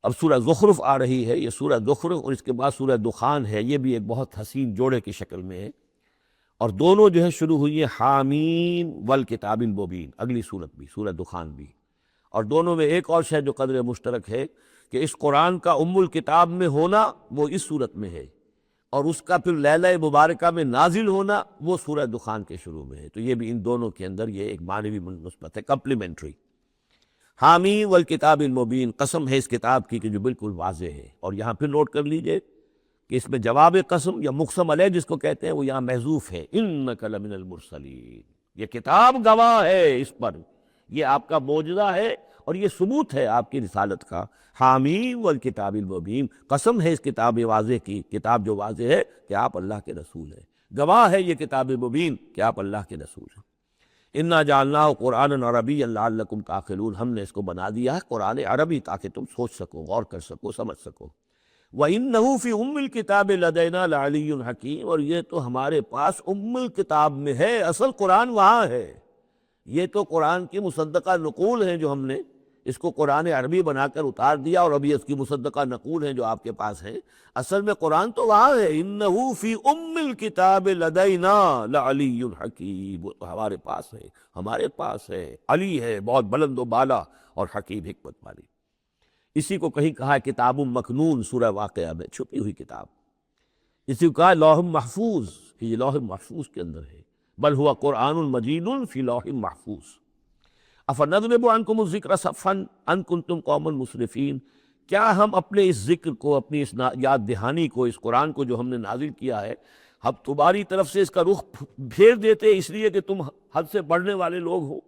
اب سورہ زخرف آ رہی ہے، یہ سورہ زخرف اور اس کے بعد سورہ دخان ہے، یہ بھی ایک بہت حسین جوڑے کی شکل میں ہے، اور دونوں جو ہے شروع ہوئی ہے حامیم والکتاب المبین، اگلی صورت بھی سورہ دخان بھی، اور دونوں میں ایک اور شے جو قدر مشترک ہے کہ اس قرآن کا ام الکتاب میں ہونا وہ اس صورت میں ہے، اور اس کا پھر لیلہ مبارکہ میں نازل ہونا وہ سورہ دخان کے شروع میں ہے، تو یہ بھی ان دونوں کے اندر یہ ایک معنوی نسبت ہے، کمپلیمنٹری۔ حامیم والکتاب المبین، قسم ہے اس کتاب کی کہ جو بالکل واضح ہے، اور یہاں پھر نوٹ کر لیجئے کہ اس میں جواب قسم یا مقسم علیہ جس کو کہتے ہیں وہ یہاں محذوف ہے، انک لمن المرسلین، یہ کتاب گواہ ہے اس پر، یہ آپ کا معجزہ ہے اور یہ ثبوت ہے آپ کی رسالت کا۔ حامیم والکتاب المبین، قسم ہے اس کتاب واضح کی، کتاب جو واضح ہے کہ آپ اللہ کے رسول ہیں، گواہ ہے یہ کتاب مبین کہ آپ اللہ کے رسول ہیں۔ انا جعلناہ قرآنا عربیا لعلکم تعقلون، ہم نے اس کو بنا دیا ہے قرآن عربی تاکہ تم سوچ سکو، غور کر سکو، سمجھ سکو۔ وَإِنَّهُ فِي أُمِّ الْكِتَابِ لَدَيْنَا لَعَلِيٌّ حَكِيمٌ، اور یہ تو ہمارے پاس ام الکتاب میں ہے، اصل قرآن وہاں ہے، یہ تو قرآن کی مصدقہ نقول ہیں جو ہم نے اس کو قرآن عربی بنا کر اتار دیا، اور ابھی اس کی مصدقہ نقول ہیں جو آپ کے پاس ہیں، اصل میں قرآن تو وہاں ہے۔ اِنَّهُ فِي أُمِّ الْكِتَابِ لَدَيْنَا لَعَلِيٌّ حَكِيمٌ، وہ تو ہمارے پاس ہے، ہمارے پاس ہے، علی ہے، بہت بلند و بالا اور حکیم حکمت والی۔ اسی کو کہیں کہا ہے کتاب مکنون سورہ واقعہ میں، چھپی ہوئی کتاب، اسی کو کہا ہے لوح محفوظ، کہ یہ لوح محفوظ کے اندر ہے، بل ہوا قرآن مجید فی لوح محفوظ۔ افنضرب عنکم الذکر صفحا ان کنتم قوما مسرفین، کیا ہم اپنے اس ذکر کو، اپنی اس یاد دہانی کو، اس قرآن کو جو ہم نے نازل کیا ہے، ہم تمہاری طرف سے اس کا رخ پھیر دیتے اس لیے کہ تم حد سے بڑھنے والے لوگ ہو،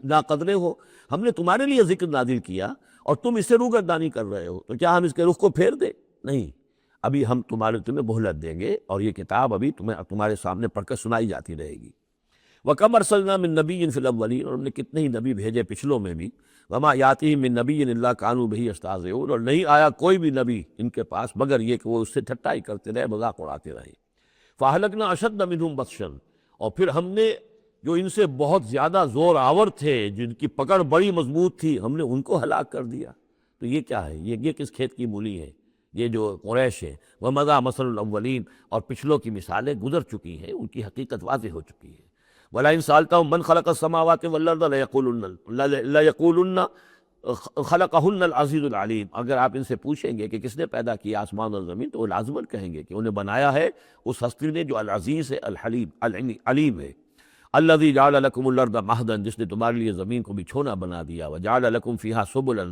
ناقدرے ہو؟ ہم نے تمہارے لیے ذکر نازل کیا اور تم اس سے روگردانی کر رہے ہو، تو کیا ہم اس کے رخ کو پھیر دیں؟ نہیں، ابھی ہم تمہیں مہلت دیں گے، اور یہ کتاب ابھی تمہارے سامنے پڑھ کر سنائی جاتی رہے گی۔ وَكَمْ أَرْسَلْنَا مِن نَبِيٍّ فِي الْأَوَّلِينَ، اور ہم نے کتنے ہی نبی بھیجے پچھلوں میں بھی، وَمَا يَأْتِيهِم مِّن نَبِيٍّ إِلَّا كَانُوا بِهِ يَسْتَهْزِئُونَ، اور نہیں آیا کوئی بھی نبی ان کے پاس مگر یہ کہ وہ اس سے ٹھٹائی کرتے رہے، مذاق اڑاتے رہے۔ فَأَهْلَكْنَا أَشَدَّ مِنْهُمْ بَطْشًا، اور پھر ہم نے جو ان سے بہت زیادہ زور آور تھے، جن کی پکڑ بڑی مضبوط تھی، ہم نے ان کو ہلاک کر دیا۔ تو یہ کیا ہے؟ یہ کس کھیت کی مولی ہے؟ یہ جو قریش ہے، وَمَضَىٰ مَثَلُ الْأَوَّلِينَ، اور پچھلوں کی مثالیں گزر چکی ہیں، ان کی حقیقت واضح ہو چکی ہے۔ وَلَئِن سَأَلْتَهُم مَّنْ خَلَقَ السَّمَاوَاتِ وَالْأَرْضَ لَيَقُولُنَّ خَلَقَهُنَّ الْعَزِيزُ الْعَلِيمُ، اگر آپ ان سے پوچھیں گے کہ کس نے پیدا کیا آسمان اور زمین، تو وہ لازماً کہیں گے کہ انہیں بنایا ہے اس ہستی نے جو العزیز ہے، الحلیم، علیم ہے۔ الذی جعل لکم الارض مہدا، جس نے تمہارے لیے زمین کو بچھونا بنا دیا، وجعل لکم فیہا سبلا،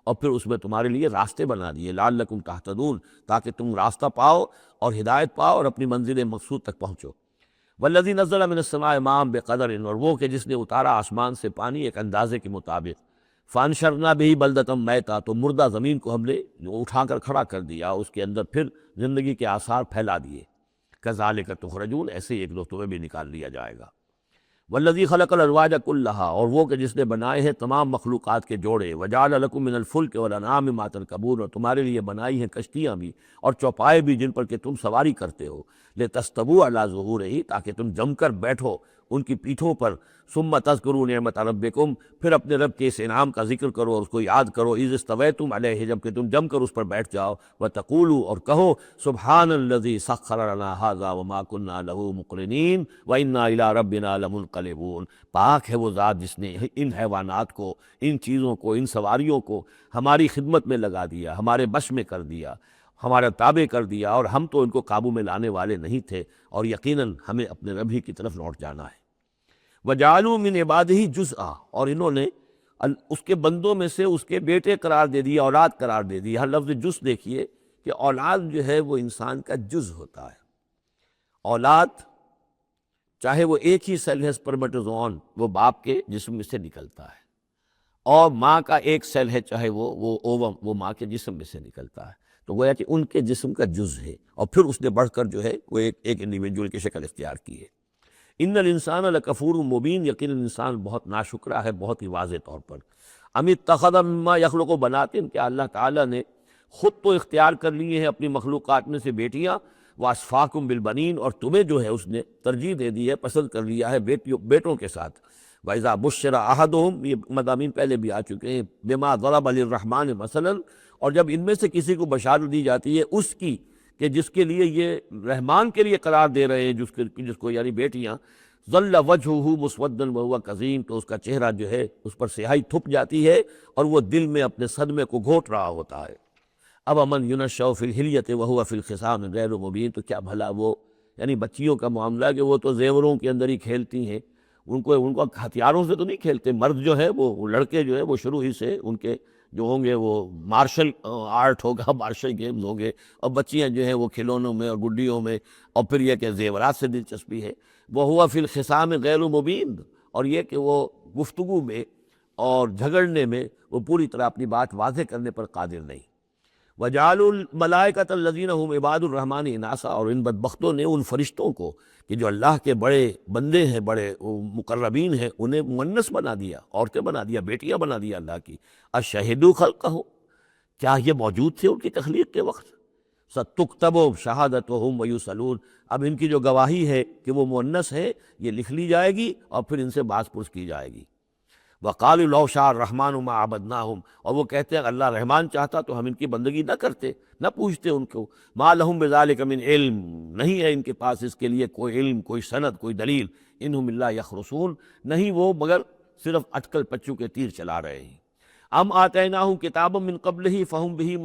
اور پھر اس میں تمہارے لیے راستے بنا دیے، لعلکم تہتدون، تاکہ تم راستہ پاؤ اور ہدایت پاؤ اور اپنی منزل مقصود تک پہنچو۔ والذی نزل من السماء ماء بقدر، اور وہ کہ جس نے اتارا آسمان سے پانی ایک اندازے کے مطابق، فانشرنا بہ بلدۃ میتا، تو مردہ زمین کو ہم نے اٹھا کر کھڑا کر دیا، اس کے اندر پھر زندگی کے آثار پھیلا دیے۔ کذالک تخرجون، ایسے ایک دو تمہیں بھی نکال لیا جائے گا۔ والذی خلق الازواج کلھا، اور وہ کہ جس نے بنائے ہیں تمام مخلوقات کے جوڑے، وجعل لکم من الفلک والانعام ما ترکبون، اور تمہارے لیے بنائی ہیں کشتیاں بھی اور چوپائے بھی جن پر کہ تم سواری کرتے ہو، لتستووا علی ظہورہ، تاکہ تم جم کر بیٹھو ان کی پیٹھوں پر، ثم تذکروا نعمت ربکم، پھر اپنے رب کے اس انعام کا ذکر کرو اور اس کو یاد کرو، اذ استویتم علیہ، جب کہ تم جم کر اس پر بیٹھ جاؤ، وتقولوا، اور کہو، سبحان الذی سخر لنا ھذا وما کنا لہ مقرنین وانا الی ربنا لمنقلبون، پاک ہے وہ ذات جس نے ان حیوانات کو، ان چیزوں کو، ان سواریوں کو ہماری خدمت میں لگا دیا، ہمارے بش میں کر دیا، ہمارا تابع کر دیا، اور ہم تو ان کو قابو میں لانے والے نہیں تھے، اور یقیناً ہمیں اپنے رب ہی کی طرف لوٹ جانا ہے۔ وَجَعَلُوا مِنْ عِبَادِهِ جُزْءًا، اور انہوں نے اس کے بندوں میں سے اس کے بیٹے قرار دے دیے، اولاد قرار دے دی۔ ہر لفظ جز دیکھیے کہ اولاد جو ہے وہ انسان کا جز ہوتا ہے۔ اولاد چاہے وہ ایک ہی سیل ہے سپرمیٹوزوون، وہ باپ کے جسم میں سے نکلتا ہے، اور ماں کا ایک سیل ہے چاہے وہ اووم، وہ ماں کے جسم میں سے نکلتا ہے، تو گویا کہ ان کے جسم کا جز ہے، اور پھر اس نے بڑھ کر جو ہے وہ ایک انڈیویجول کی شکل اختیار کی ہے۔ ان الانسان لکفور مبین، یقیناً انسان بہت ناشکرا ہے، بہت ہی واضح طور پر۔ ام اتخذ مما یخلق بنات، کیا اللہ تعالیٰ نے خود تو اختیار کر لیے ہیں اپنی مخلوقات میں سے بیٹیاں، واسفاکم بالبنین، اور تمہیں جو ہے اس نے ترجیح دے دی ہے، پسند کر لیا ہے بیٹوں کے ساتھ۔ وَإِذَا بُشِّرَ أَحَدُهُمْ، یہ مضامین پہلے بھی آ چکے ہیں، بما ضرب للرحمن مثلا، اور جب ان میں سے کسی کو بشارت دی جاتی ہے اس کی کہ جس کے لیے یہ رحمان کے لیے قرار دے رہے ہیں جس کو یعنی بیٹیاں، ظل وجہہ مسودا وہو کظیم، تو اس کا چہرہ جو ہے اس پر سیاہی تھپ جاتی ہے اور وہ دل میں اپنے صدمے کو گھوٹ رہا ہوتا ہے۔ اب امن ینشأ فی الحلیۃ وہو فی الخصام غیر مبین، تو کیا بھلا وہ یعنی بچیوں کا معاملہ کہ وہ تو زیوروں کے اندر ہی کھیلتی ہیں، ان کو ہتھیاروں سے تو نہیں کھیلتے۔ مرد جو ہے وہ لڑکے جو ہے وہ شروع ہی سے ان کے جو ہوں گے وہ مارشل آرٹ ہوگا، مارشل گیمز ہوں گے، اور بچیاں جو ہیں وہ کھلونوں میں اور گڈیوں میں، اور پھر یہ کہ زیورات سے دلچسپی ہے۔ وہو فی الخصام غیر مبین، اور یہ کہ وہ گفتگو میں اور جھگڑنے میں وہ پوری طرح اپنی بات واضح کرنے پر قادر نہیں۔ وَجَعَلُوا الْمَلَائِكَةَ الَّذِينَ هُمْ عِبَادُ الرَّحْمَنِ اِنَاثًا، اور ان بدبختوں نے ان فرشتوں کو کہ جو اللہ کے بڑے بندے ہیں، بڑے مقربین ہیں، انہیں مؤنث بنا دیا، عورتیں بنا دیا، بیٹیاں بنا دیا اللہ کی۔ اَشَهِدُوا خَلْقَهُ، کیا یہ موجود تھے ان کی تخلیق کے وقت؟ سَتُكْتَبُ شَهَادَتُهُمْ وَيُسْأَلُونَ، اب ان کی جو گواہی ہے کہ وہ مؤنث ہے یہ لکھ لی جائے گی اور پھر ان سے باز پرس کی جائے گی۔ وَقَالُوا لَوْ شَاءَ الرَّحْمَنُ مَا عَبَدْنَاهُمْ، اور وہ کہتے ہیں اللہ رحمان چاہتا تو ہم ان کی بندگی نہ کرتے، نہ پوچھتے ان کو۔ مَا لَهُمْ بِذَلِكَ مِنْ علم، نہیں ہے ان کے پاس اس کے لیے کوئی علم، کوئی سند، کوئی دلیل۔ اِنْهُمْ إِلَّا يَخْرُصُونَ، نہیں وہ مگر صرف اٹکل پچو کے تیر چلا رہے ہیں۔ ام آتیناہم کتابا من قبلہ فہم بہ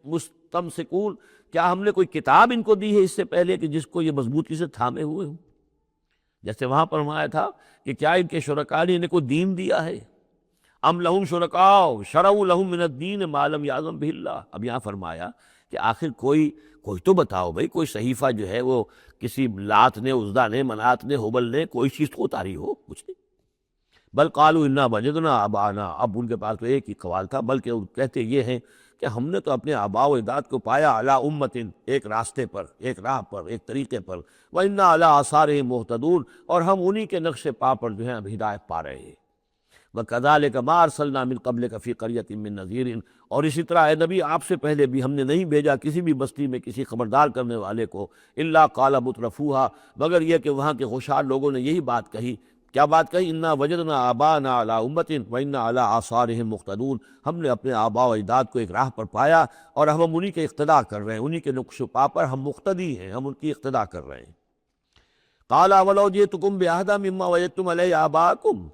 مستمسکون، کیا ہم نے کوئی کتاب ان کو دی ہے اس سے پہلے کہ جس کو یہ مضبوطی سے تھامے ہوئے ہوں؟ جیسے وہاں پر فرمایا تھا کہ کیا ان کے شرکاء نے انہیں کوئی دین دیا ہے؟ ام لہم شرکاء شرعوا لہم من الدین ما لم یأذن بہ اللہ، اب یہاں فرمایا کہ آخر کوئی تو بتاؤ بھائی، کوئی صحیفہ جو ہے وہ کسی لات نے، عزیٰ نے، منات نے، ہبل نے کوئی چیز تو اتاری ہو، کچھ نہیں۔ بل قالوا انا وجدنا آباءنا، اب ان کے پاس تو ایک ہی قوال تھا، بلکہ وہ کہتے یہ ہیں کہ ہم نے تو اپنے آباء و اجداد کو پایا علی امت، ایک راستے پر، ایک راہ پر، ایک طریقے پر، وَإِنَّا عَلَىٰ آثَارِهِم مُهْتَدُونَ، اور ہم انہی کے نقش پا پر جو ہیں اب ہدایت پا رہے ہیں۔ وَكَذَلِكَ مَا أَرْسَلْنَا مِن قَبْلِكَ فِي قَرْيَةٍ مِّن نَذِيرٍ، اور اسی طرح اے نبی آپ سے پہلے بھی ہم نے نہیں بھیجا کسی بھی بستی میں کسی خبردار کرنے والے کو، إِلَّا قَالَ مُتْرَفُوهَا، مگر یہ کہ وہاں کے خوشحال لوگوں نے یہی بات کہی، کیا بات کہی؟ انا وجدنا آباءنا علی امت وإنا علی آثارہم مقتدون، ہم نے اپنے آباء و اجداد کو ایک راہ پر پایا اور ہم انہی کے اقتداء کر رہے ہیں، انہی کے نقش و پا پر ہم مقتدی ہیں، ہم ان کی اقتداء کر رہے ہیں۔ قال اولو جئتکم بأہدی مما وجدتم علیہ آباءکم،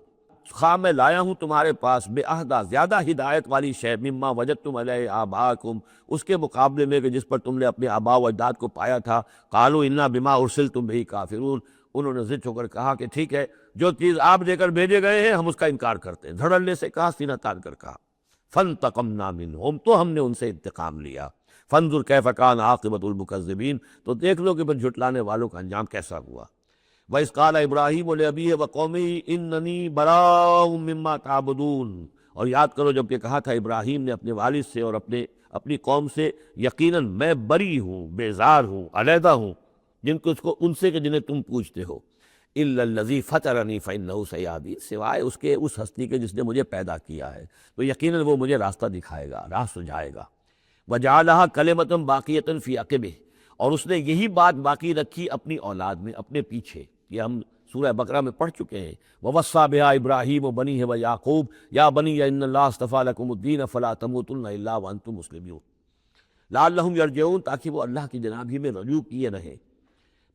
خواہ میں لایا ہوں تمہارے پاس بأہدی، زیادہ ہدایت والی شے، مما وجدتم علیہ آباءکم، اس کے مقابلے میں کہ جس پر تم نے اپنے آباء و اجداد کو پایا تھا۔ قالوا انا بما ارسلتم بہ کافرون، انہوں نے ضد ہو کر کہا کہ ٹھیک ہے جو چیز آپ دے کر بھیجے گئے ہیں ہم اس کا انکار کرتے ہیں، دھڑلے سے کہا، سینہ تان کر کہا۔ فانتقمنا منہم، تو ہم نے ان سے انتقام لیا۔ فانظر کیف کان عاقبۃ المکذبین، تو دیکھ لو کہ پھر جھٹلانے والوں کا انجام کیسا ہوا۔ وَإِذْ قَالَ إِبْرَاهِيمُ لِأَبِيهِ وَقَوْمِهِ إِنَّنِي بَرَاءٌ مِّمَّا تَعْبُدُونَ، اور یاد کرو جب کہ کہا تھا ابراہیم نے اپنے والد سے اور اپنی قوم سے، یقیناً میں بری ہوں، بیزار ہوں، علیحدہ ہوں ان سے کہ جنہیں تم پوچھتے ہو۔ إِلَّا الَّذِي فَطَرَنِي فَإِنَّهُ سَيَهْدِينِ، سوائے اس کے اس ہستی کے جس نے مجھے پیدا کیا ہے، تو یقیناً وہ مجھے راستہ دکھائے گا، راہ سجھائے گا۔ وَجَعَلَهَا كَلِمَةً بَاقِيَةً فِي عَقِبِهِ، اور اس نے یہی بات باقی رکھی اپنی اولاد میں، اپنے پیچھے، یہ ہم سورہ بقرہ میں پڑھ چکے ہیں۔ وَوَصَّىٰ بِهَا إِبْرَاهِيمُ بَنِيهِ وَيَعْقُوبُ يَا بَنِيَّ إِنَّ اللَّهَ اصْطَفَىٰ لَكُمُ الدِّينَ فَلَا تَمُوتُنَّ إِلَّا وَأَنتُم مُّسْلِمُونَ لَعَلَّهُمْ يَرْجِعُونَ، تاکہ وہ اللہ کی جناب ہی میں رجوع کیے رہیں۔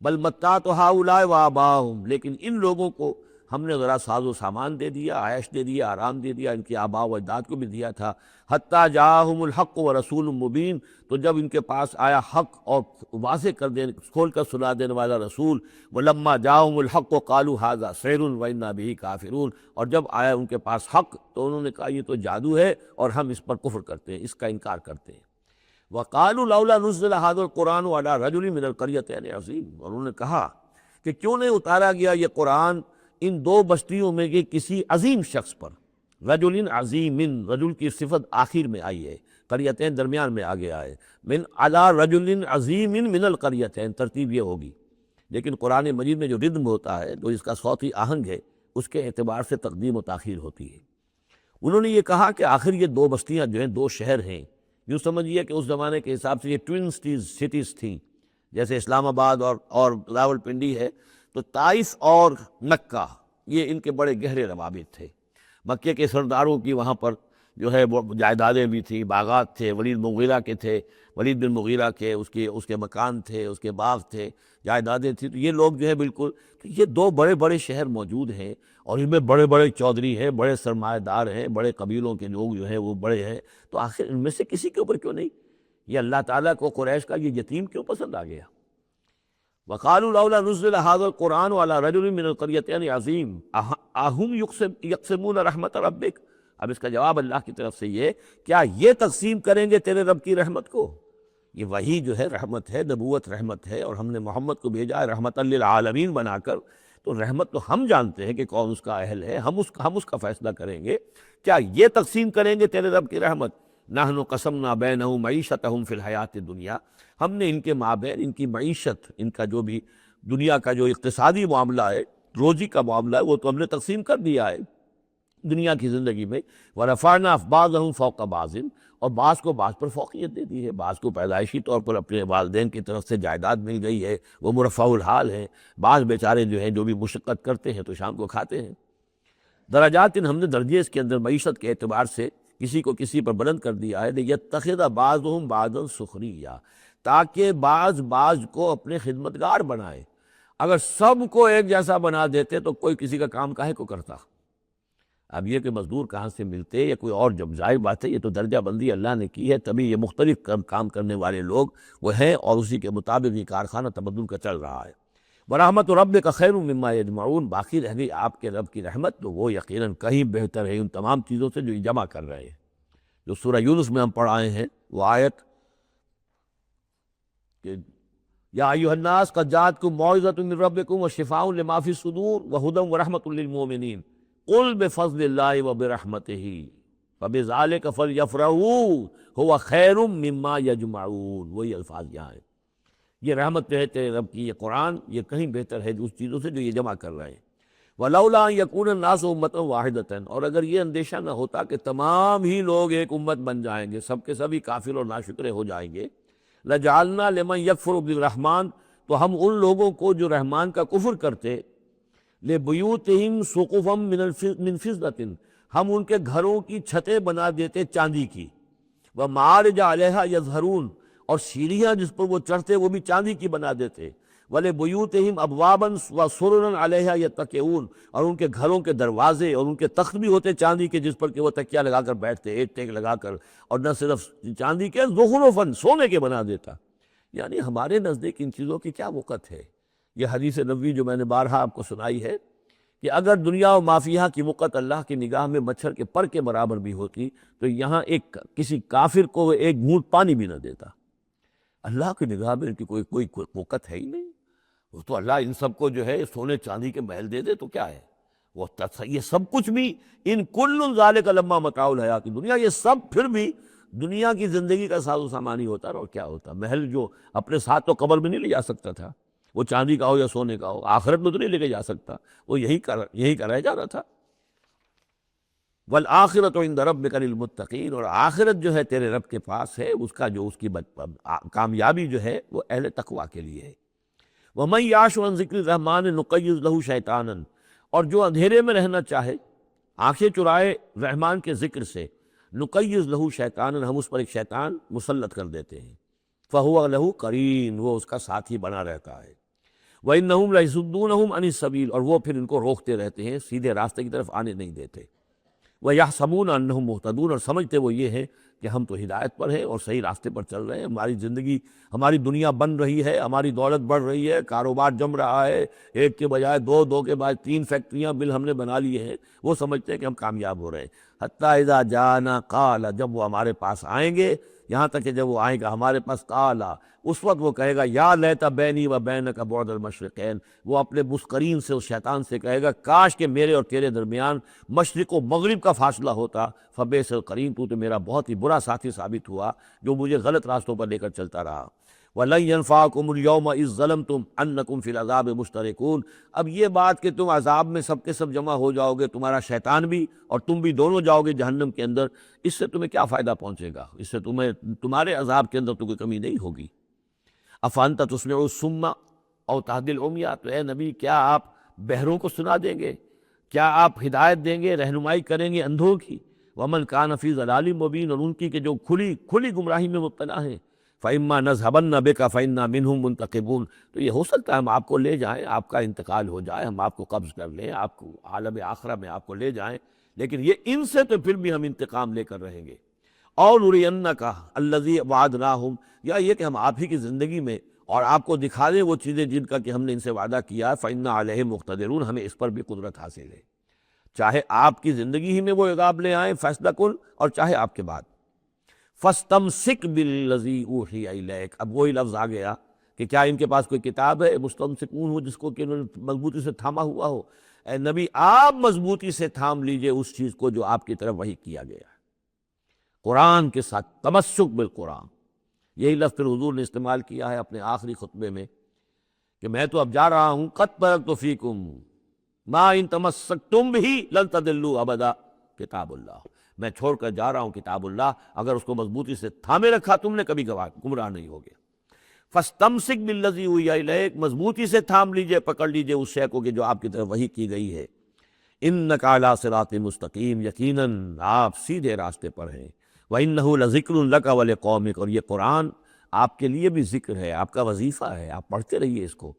بل متعت ہؤلاء وآباؤہم، لیکن ان لوگوں کو ہم نے ذرا ساز و سامان دے دیا، عیش دے دیا، آرام دے دیا، ان کے آباء و اجداد کو بھی دیا تھا۔ حتیٰ جاءہم الحق ورسول مبین، تو جب ان کے پاس آیا حق اور واضح کھول کر سنا دینے والا رسول، ولما جاءہم الحق قالوا ھذا سحر وإنا بہ کافرون، اور جب آیا ان کے پاس حق تو انہوں نے کہا یہ تو جادو ہے اور ہم اس پر کفر کرتے ہیں، اس کا انکار کرتے ہیں۔ وَقَالُوا لَوْلَا نُزِّلَ هَٰذَا الْقُرْآنُ عَلَىٰ رَجُلٍ مِّنَ الْقَرْيَتَيْنِ عَظِيمٍ، اور انہوں نے کہا کہ کیوں نہیں اتارا گیا یہ قرآن ان دو بستیوں میں کے کسی عظیم شخص پر۔ رجل عظیم، رجل کی صفت آخر میں آئی ہے، قریتین درمیان میں آگے آئے، من علی رجل عظیم من القریتین، ترتیب یہ ہوگی، لیکن قرآن مجید میں جو ردم ہوتا ہے تو اس کا صوتی آہنگ ہے، اس کے اعتبار سے تقدیم و تاخیر ہوتی ہے۔ انہوں نے یہ کہا کہ آخر یہ دو بستیاں جو ہیں، دو شہر ہیں، یوں سمجھیے کہ اس زمانے کے حساب سے یہ ٹوین سٹیز تھیں، جیسے اسلام آباد اور راول پنڈی ہے، تو طائف اور مکہ یہ ان کے بڑے گہرے روابط تھے۔ مکے کے سرداروں کی وہاں پر جو ہے وہ جائیدادیں بھی تھیں، باغات تھے، ولید مغیرہ کے تھے، ولید بن مغیرہ کے اس کے مکان تھے، اس کے باغ تھے، جائیدادیں تھیں، تو یہ لوگ جو ہے بالکل، تو یہ دو بڑے بڑے شہر موجود ہیں اور ان میں بڑے بڑے چودھری ہیں، بڑے سرمایہ دار ہیں، بڑے قبیلوں کے لوگ جو ہیں وہ بڑے ہیں، تو آخر ان میں سے کسی کے اوپر کیوں نہیں؟ یہ اللہ تعالیٰ کو قریش کا یہ یتیم کیوں پسند آ گیا؟ وقالوا لولا نزل هذا القرآن على رجل من القريتين عظیم اہم یقسمون رحمت ربک۔ اب اس کا جواب اللہ کی طرف سے یہ، کیا یہ تقسیم کریں گے تیرے رب کی رحمت کو؟ یہ وہی جو ہے رحمت ہے، نبوت رحمت ہے، اور ہم نے محمد کو بھیجا ہے رحمت للعالمین بنا کر، تو رحمت تو ہم جانتے ہیں کہ کون اس کا اہل ہے، ہم اس کا فیصلہ کریں گے، کیا یہ تقسیم کریں گے تیرے رب کی رحمت؟ نحن قسمنا بینہم معیشتہم فی الحیات الدنیا، ہم نے ان کے مابین ان کی معیشت، ان کا جو بھی دنیا کا جو اقتصادی معاملہ ہے، روزی کا معاملہ ہے، وہ تو ہم نے تقسیم کر دیا ہے دنیا کی زندگی میں۔ وَرَفَعْنَا بَعْضَهُمْ فَوْقَ بَعْضٍ، اور بعض کو بعض پر فوقیت دے دی ہے، بعض کو پیدائشی طور پر اپنے والدین کی طرف سے جائیداد مل گئی ہے، وہ مرفع الحال ہیں، بعض بیچارے جو ہیں جو بھی مشقت کرتے ہیں تو شام کو کھاتے ہیں۔ درجات، ہم نے درجے اس کے اندر معیشت کے اعتبار سے کسی کو کسی پر بلند کر دیا ہے، لِيَتَّخِذَ بَعْضُهُمْ بَعْضًا سُخْرِيًّا، تاکہ بعض کو اپنے خدمتگار بنائے۔ اگر سب کو ایک جیسا بنا دیتے تو کوئی کسی کا کام کاہے کو کرتا؟ اب یہ کہ مزدور کہاں سے ملتے یا کوئی اور، جب ظاہر بات ہے یہ تو درجہ بندی اللہ نے کی ہے، تبھی یہ مختلف کام کرنے والے لوگ وہ ہیں، اور اسی کے مطابق یہ کارخانہ تبدل کا چل رہا ہے۔ وَرَحْمَتُ رَبِّكَ خَيْرٌ مِّمَّا يَجْمَعُونَ، باقی رہ گئی آپ کے رب کی رحمت تو وہ یقیناً کہیں بہتر ہے ان تمام چیزوں سے جو یہ جمع کر رہے ہیں۔ جو سورہ یونس میں ہم پڑھ آئے ہیں وہ آیت کہ یا ایھا الناس قد جاءتکم موعظۃ من ربکم وشفاء لما فی الصدور وہدی ورحمۃ للمؤمنین قل بفضل اللہ وبرحمتہ فبذلک فلیفرحوا ھو خیر مما یجمعون، وہی الفاظ یہاں ہیں۔ یہ رحمت ہے تیرے رب کی، یہ قرآن یہ کہیں بہتر ہے اس چیزوں سے جو یہ جمع کر رہے ہیں۔ وَلَوْلَا أَن يَكُونَ النَّاسُ أُمَّةً وَاحِدَةً، اور اگر یہ اندیشہ نہ ہوتا کہ تمام ہی لوگ ایک امت بن جائیں گے، سب کے سبھی کافر اور ناشکرے ہو جائیں گے، لَجَعَلْنَا لِمَن يَكْفُرُ بِالرَّحْمَٰنِ، تو ہم ان لوگوں کو جو رحمان کا کفر کرتے، لِبُيُوتِهِمْ سُقُفًا مِّن فِضَّةٍ، ہم ان کے گھروں کی چھتیں بنا دیتے چاندی کی، وَمَعَارِجَ عَلَيْهَا يَظْهَرُونَ، اور سیڑھیاں جس پر وہ چڑھتے وہ بھی چاندی کی بنا دیتے، وَلِبُيُوتِهِمْ أَبْوَابًا وَسُرُرًا عَلَيْهَا يَتَّكِئُونَ، اور ان کے گھروں کے دروازے اور ان کے تخت بھی ہوتے چاندی کے جس پر کہ وہ تکیہ لگا کر بیٹھتے، ایک ٹیک لگا کر، اور نہ صرف چاندی کے، زخرفاً، سونے کے بنا دیتا۔ یعنی ہمارے نزدیک ان چیزوں کی کیا وقت ہے؟ یہ حدیث نبوی جو میں نے بارہا آپ کو سنائی ہے کہ اگر دنیا و ما فیہا کی وقت اللہ کی نگاہ میں مچھر کے پر کے برابر بھی ہوتی تو یہاں کسی کافر کو ایک گھونٹ پانی بھی نہ دیتا۔ اللہ کی نگاہ میں ان کی کوئی وقت ہے ہی نہیں۔ وہ تو اللہ ان سب کو جو ہے سونے چاندی کے محل دے دے تو کیا ہے، وہ یہ سب کچھ بھی، ان کل ذالک لما متاع الحیات الدنیا، یہ سب پھر بھی دنیا کی زندگی کا ساز و سامان ہی ہوتا، اور کیا ہوتا؟ محل جو اپنے ساتھ تو قبر میں نہیں لے جا سکتا تھا، وہ چاندی کا ہو یا سونے کا ہو، آخرت میں تو نہیں لے کے جا سکتا، وہ یہی کا رہ جا رہا تھا۔ والآخرۃ عند ربک للمتقین، اور آخرت جو ہے تیرے رب کے پاس ہے، اس کی کامیابی جو ہے وہ اہل تقویٰ کے لیے ہے۔ وَمَن يَعْشُ عَن ذِكْرِ الرَّحْمَٰنِ نُقَيِّضْ لَهُ شَيْطَانًا، اور جو اندھیرے میں رہنا چاہے، آنکھیں چرائے رحمان کے ذکر سے، نُقَيِّضْ لَهُ شَيْطَانًا، ہم اس پر ایک شیطان مسلط کر دیتے ہیں، فَهُوَ لَهُ قَرِينٌ، وہ اس کا ساتھی بنا رہتا ہے، وَإِنَّهُمْ لَيَصُدُّونَهُمْ عَنِ السَّبِيلِ، اور وہ پھر ان کو روکتے رہتے ہیں، سیدھے راستے کی طرف آنے نہیں دیتے، وَيَحْسَبُونَ أَنَّهُمْ مُهْتَدُونَ، اور سمجھتے وہ یہ ہے کہ ہم تو ہدایت پر ہیں اور صحیح راستے پر چل رہے ہیں، ہماری زندگی، ہماری دنیا بن رہی ہے، ہماری دولت بڑھ رہی ہے، کاروبار جم رہا ہے، ایک کے بجائے دو کے بعد 3 فیکٹریاں بل ہم نے بنا لی ہیں، وہ سمجھتے ہیں کہ ہم کامیاب ہو رہے ہیں۔ حتیٰ اذا جاءنا قال، جب وہ ہمارے پاس آئیں گے، یہاں تک کہ جب وہ آئے گا ہمارے پاس، قال، اس وقت وہ کہے گا یا لیت بینی و بینک بعد المشرقین، وہ اپنے مسکرین سے، اس شیطان سے کہے گا کاش کہ میرے اور تیرے درمیان مشرق و مغرب کا فاصلہ ہوتا، فبئس القرین، تو میرا بہت ہی برا ساتھی ثابت ہوا جو مجھے غلط راستوں پر لے کر چلتا رہا۔ وَلَن يَنفَعَكُمُ الْيَوْمَ إِذ ظَّلَمْتُمْ أَنَّكُمْ فِي الْعَذَابِ مُشْتَرِكُونَ، اب یہ بات کہ تم عذاب میں سب کے سب جمع ہو جاؤ گے، تمہارا شیطان بھی اور تم بھی دونوں جاؤ گے جہنم کے اندر، اس سے تمہیں کیا فائدہ پہنچے گا؟ اس سے تمہارے عذاب کے اندر تو کوئی کمی نہیں ہوگی۔ أَفَأَنْتَ تُسْمِعُ الصُّمَّ أَوْ تَهْدِي الْعُمْيَ، تو اے نبی کیا آپ بہروں کو سنا دیں گے؟ کیا آپ ہدایت دیں گے، رہنمائی کریں گے اندھوں کی؟ ومن کان فی ضلال مبین، اور ان کی کہ جو کھلی کھلی گمراہی میں مبتلا ہیں، فإما نذهبن بک فإنا منهم منتقمون، تو یہ ہو سکتا ہے ہم آپ کو لے جائیں، آپ کا انتقال ہو جائے، ہم آپ کو قبض کر لیں، آپ کو عالم آخرہ میں آپ کو لے جائیں، لیکن یہ ان سے تو پھر بھی ہم انتقام لے کر رہیں گے۔ اور نرینک الذی وعدناہم، یا یہ کہ ہم آپ ہی کی زندگی میں اور آپ کو دکھا دیں وہ چیزیں جن کا کہ ہم نے ان سے وعدہ کیا ہے، فإنا علیہم مقتدرون، ہمیں اس پر بھی قدرت حاصل ہے، چاہے آپ کی زندگی ہی میں وہ عذاب لے آئیں فیصلہ کن، اور چاہے آپ کے بعد۔ فاستمسک بالذی اوحی الیک، اب وہی لفظ آ گیا کہ کیا ان کے پاس کوئی کتاب ہے مستمسکون ہو جس کو کہ انہوں نے مضبوطی سے تھاما ہوا ہو؟ اے نبی آپ مضبوطی سے تھام لیجئے اس چیز کو جو آپ کی طرف وحی کیا گیا ہے، قرآن کے ساتھ تمسک بالقرآن۔ یہی لفظ پھر حضور نے استعمال کیا ہے اپنے آخری خطبے میں کہ میں تو اب جا رہا ہوں، قد ترکت فیکم ما ان تمسکتم بہ لن تضلوا ابدا، کتاب اللہ، میں چھوڑ کر جا رہا ہوں کتاب اللہ، اگر اس کو مضبوطی سے تھامے رکھا تم نے کبھی گمراہ نہیں ہوگے۔ فاستمسک بالذی اوحی الیک، مضبوطی سے تھام لیجئے، پکڑ لیجئے اس شے کو کہ جو آپ کی طرف وحی کی گئی ہے۔ انک علی صراط مستقیم، یقیناً آپ سیدھے راستے پر ہیں۔ وَإِنَّهُ لَذِكْرٌ لَكَ وَلِقَوْمِكَ، اور یہ قرآن آپ کے لیے بھی ذکر ہے، آپ کا وظیفہ ہے، آپ پڑھتے رہیے اس کو۔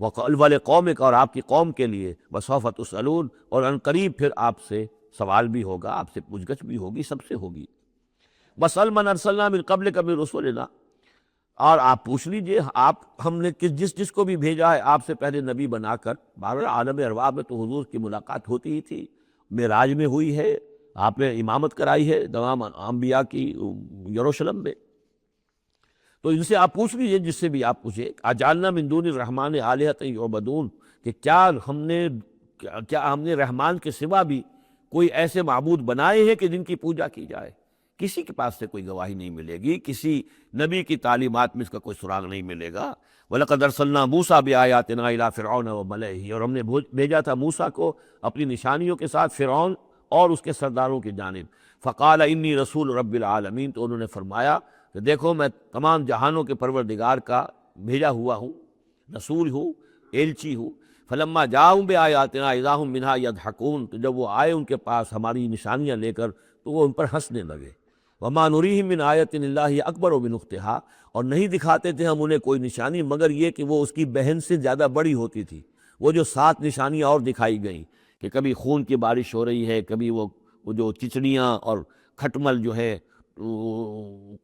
وَلِقَوْمِكَ، اور آپ کی قوم کے لیے۔ وَسَوْفَ تُسْأَلُونَ، اور ان قریب پھر آپ سے سوال بھی ہوگا، آپ سے پوچھ گچھ بھی ہوگی، سب سے ہوگی۔ وَاسْأَلْ مَنْ أَرْسَلْنَا مِن قَبْلِكَ مِن رُسُلِنَا، اور آپ پوچھ لیجئے آپ ہم نے جس کو بھی بھیجا ہے آپ سے پہلے نبی بنا کر۔ بہرحال عالم ارواح میں تو حضور کی ملاقات ہوتی ہی تھی، معراج میں ہوئی ہے، آپ نے امامت کرائی ہے تمام انبیاء کی یروشلم میں، تو ان سے آپ پوچھ لیجئے جس سے بھی آپ پوچھیں۔ اجعلنا من دون الرحمن آلہۃ یعبدون، کہ کیا ہم نے رحمان کے سوا بھی کوئی ایسے معبود بنائے ہیں کہ جن کی پوجا کی جائے؟ کسی کے پاس سے کوئی گواہی نہیں ملے گی، کسی نبی کی تعلیمات میں اس کا کوئی سراغ نہیں ملے گا۔ وَلَقَدْ أَرْسَلْنَا مُوسَىٰ بِآيَاتِنَا إِلَىٰ فِرْعَوْنَ وَمَلَئِهِ، اور ہم نے بھیجا تھا موسیٰ کو اپنی نشانیوں کے ساتھ فرعون اور اس کے سرداروں کی جانب۔ فقال انی رسول رب العالمین، تو انہوں نے فرمایا کہ دیکھو میں تمام جہانوں کے پروردگار کا بھیجا ہوا ہوں، رسول ہوں، ایلچی ہوں۔ فلما جاؤں بآیاتنا اذا ہم منہا یضحکون، تو جب وہ آئے ان کے پاس ہماری نشانیاں لے کر تو وہ ان پر ہنسنے لگے۔ وما نریہم من آیۃ الا ہی اکبر من اختہا، اور نہیں دکھاتے تھے ہم انہیں کوئی نشانی مگر یہ کہ وہ اس کی بہن سے زیادہ بڑی ہوتی تھی۔ وہ جو 7 نشانیاں اور دکھائی گئیں کہ کبھی خون کی بارش ہو رہی ہے، کبھی وہ جو چچڑیاں اور کھٹمل جو ہے